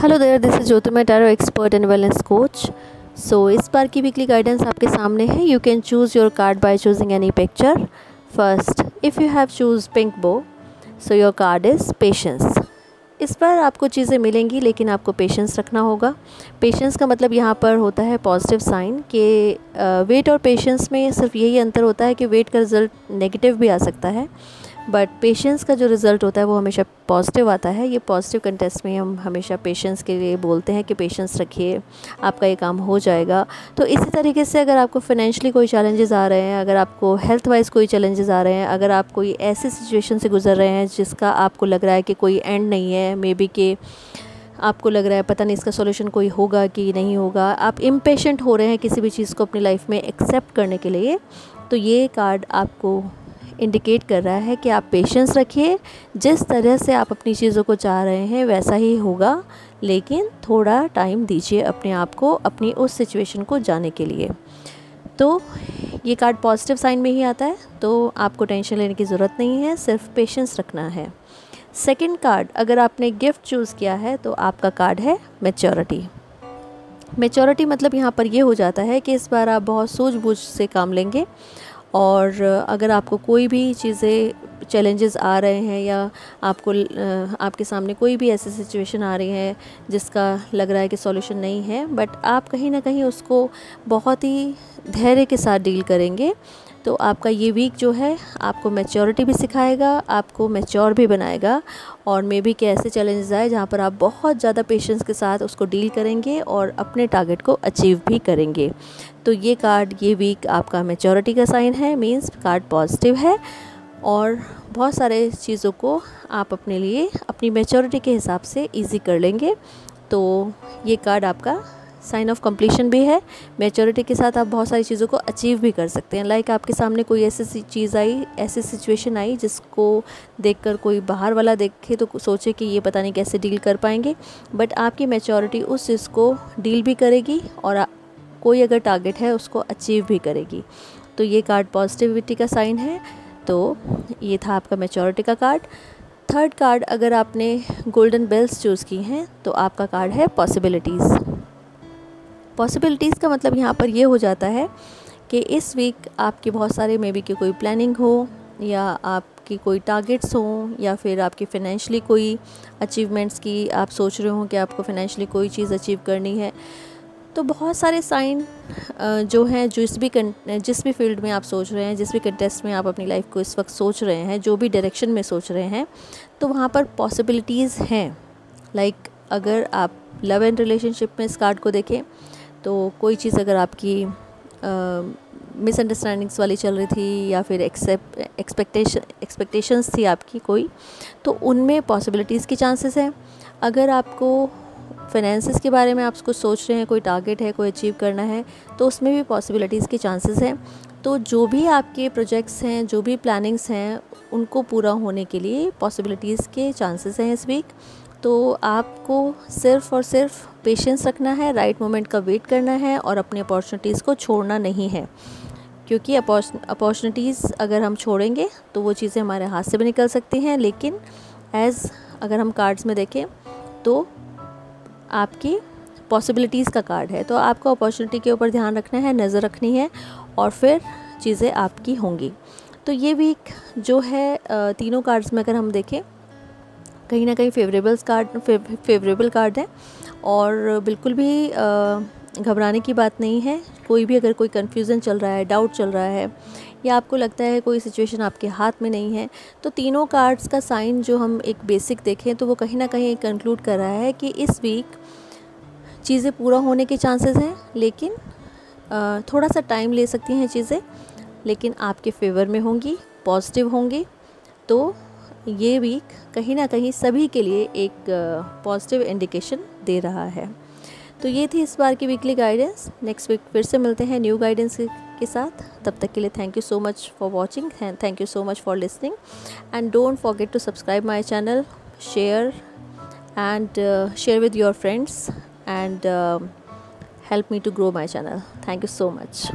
Hello there, this is Jyoti, मैं tarot expert and wellness coach. So इस बार की वीकली गाइडेंस आपके सामने है। You can choose your card by choosing any picture. First, if you have choose pink bow, so your card is patience. इस बार आपको चीज़ें मिलेंगी, लेकिन आपको पेशेंस रखना होगा। पेशेंस का मतलब यहाँ पर होता है पॉजिटिव साइन कि वेट और पेशेंस में सिर्फ यही अंतर होता है कि वेट का रिज़ल्ट नेगेटिव भी आ सकता है, बट पेशेंस का जो रिज़ल्ट होता है वो हमेशा पॉजिटिव आता है। ये पॉजिटिव कंटेस्ट में हम हमेशा पेशेंस के लिए बोलते हैं कि पेशेंस रखिए, आपका ये काम हो जाएगा। तो इसी तरीके से अगर आपको फाइनेंशियली कोई चैलेंजेस आ रहे हैं, अगर आपको हेल्थ वाइज कोई चैलेंजेस आ रहे हैं, अगर आप कोई ऐसी सिचुएशन से गुजर रहे हैं जिसका आपको लग रहा है कि कोई एंड नहीं है, मे बी कि आपको लग रहा है पता नहीं इसका सॉल्यूशन कोई होगा कि नहीं होगा, आप इम्पेशेंट हो रहे हैं किसी भी चीज़ को अपनी लाइफ में एक्सेप्ट करने के लिए, तो ये कार्ड आपको इंडिकेट कर रहा है कि आप पेशेंस रखिए। जिस तरह से आप अपनी चीज़ों को चाह रहे हैं वैसा ही होगा, लेकिन थोड़ा टाइम दीजिए अपने आप को अपनी उस सिचुएशन को जाने के लिए। तो ये कार्ड पॉजिटिव साइन में ही आता है, तो आपको टेंशन लेने की ज़रूरत नहीं है, सिर्फ पेशेंस रखना है। सेकंड कार्ड, अगर आपने गिफ्ट चूज़ किया है तो आपका कार्ड है मैच्योरिटी। मैच्योरिटी मतलब यहाँ पर ये हो जाता है कि इस बार आप बहुत सूझबूझ से काम लेंगे, और अगर आपको कोई भी चीज़ें चैलेंजेस आ रहे हैं या आपको आपके सामने कोई भी ऐसी सिचुएशन आ रही है जिसका लग रहा है कि सॉल्यूशन नहीं है, बट आप कहीं ना कहीं उसको बहुत ही धैर्य के साथ डील करेंगे, तो आपका ये वीक जो है आपको मैच्योरिटी भी सिखाएगा, आपको मैच्योर भी बनाएगा। और मे बी कि ऐसे चैलेंजेस आए जहाँ पर आप बहुत ज़्यादा पेशेंस के साथ उसको डील करेंगे और अपने टारगेट को अचीव भी करेंगे। तो ये कार्ड, ये वीक आपका मैच्योरिटी का साइन है, मींस कार्ड पॉजिटिव है और बहुत सारे चीज़ों को आप अपने लिए अपनी मैच्योरिटी के हिसाब से ईजी कर लेंगे। तो ये कार्ड आपका साइन ऑफ कंप्लीशन भी है। मैच्योरिटी के साथ आप बहुत सारी चीज़ों को अचीव भी कर सकते हैं। लाइक आपके सामने कोई ऐसी चीज़ आई, ऐसी सिचुएशन आई जिसको देखकर कोई बाहर वाला देखे तो सोचे कि ये पता नहीं कैसे डील कर पाएंगे, बट आपकी मैच्योरिटी उस चीज़ को डील भी करेगी और कोई अगर टारगेट है उसको अचीव भी करेगी। तो ये कार्ड पॉजिटिविटी का साइन है। तो ये था आपका मैच्योरिटी का कार्ड। थर्ड कार्ड, अगर आपने गोल्डन बेल्स चूज़ की हैं तो आपका कार्ड है पॉसिबिलिटीज़। पॉसिबिलिटीज़ का मतलब यहाँ पर ये हो जाता है कि इस वीक आपके बहुत सारे मे बी कि कोई प्लानिंग हो, या आपकी कोई टारगेट्स हों, या फिर आपकी फ़ाइनेंशियली कोई अचीवमेंट्स की आप सोच रहे हो कि आपको फ़ाइनेंशियली कोई चीज़ अचीव करनी है। तो बहुत सारे साइन जो हैं, जिस भी फील्ड में आप सोच रहे हैं, जिस भी कंटेस्ट में आप अपनी लाइफ को इस वक्त सोच रहे हैं, जो भी डायरेक्शन में सोच रहे हैं, तो वहाँ पर पॉसिबिलिटीज़ हैं। लाइक अगर आप लव एंड रिलेशनशिप में इस कार्ड को देखें तो कोई चीज़ अगर आपकी मिसअंडरस्टैंडिंग्स वाली चल रही थी, या फिर एक्सपेक्टेशंस थी आपकी कोई, तो उनमें पॉसिबिलिटीज़ की चांसेस हैं। अगर आपको फाइनेंसेस के बारे में आप कुछ सोच रहे हैं, कोई टारगेट है, कोई अचीव करना है, तो उसमें भी पॉसिबिलिटीज़ के चांसेस हैं। तो जो भी आपके प्रोजेक्ट्स हैं, जो भी प्लानिंग्स हैं, उनको पूरा होने के लिए पॉसिबिलिटीज़ के चांसेस हैं इस वीक। तो आपको सिर्फ़ और सिर्फ पेशेंस रखना है, राइट मोमेंट का वेट करना है और अपनी अपॉर्चुनिटीज़ को छोड़ना नहीं है, क्योंकि अपॉर्चुनिटीज़ अगर हम छोड़ेंगे तो वो चीज़ें हमारे हाथ से भी निकल सकती हैं। लेकिन अगर हम कार्ड्स में देखें तो आपकी पॉसिबिलिटीज़ का कार्ड है, तो आपको अपॉर्चुनिटी के ऊपर ध्यान रखना है, नज़र रखनी है, और फिर चीज़ें आपकी होंगी। तो ये वीक जो है तीनों कार्ड्स में अगर हम देखें, कहीं ना कहीं फेवरेबल कार्ड है, और बिल्कुल भी घबराने की बात नहीं है। कोई भी अगर कोई कन्फ्यूज़न चल रहा है, डाउट चल रहा है, या आपको लगता है कोई सिचुएशन आपके हाथ में नहीं है, तो तीनों कार्ड्स का साइन जो हम एक बेसिक देखें तो वो कहीं ना कहीं कंक्लूड कर रहा है कि इस वीक चीज़ें पूरा होने के चांसेस हैं, लेकिन थोड़ा सा टाइम ले सकती हैं चीज़ें, लेकिन आपके फेवर में होंगी, पॉजिटिव होंगी। तो ये वीक कहीं ना कहीं सभी के लिए एक पॉजिटिव इंडिकेशन दे रहा है। तो ये थी इस बार की वीकली गाइडेंस। नेक्स्ट वीक फिर से मिलते हैं न्यू गाइडेंस के साथ। तब तक के लिए thank you so much for watching, thank you so much for listening, and don't forget to subscribe my channel, share with your friends, and help me to grow my channel. Thank you so much.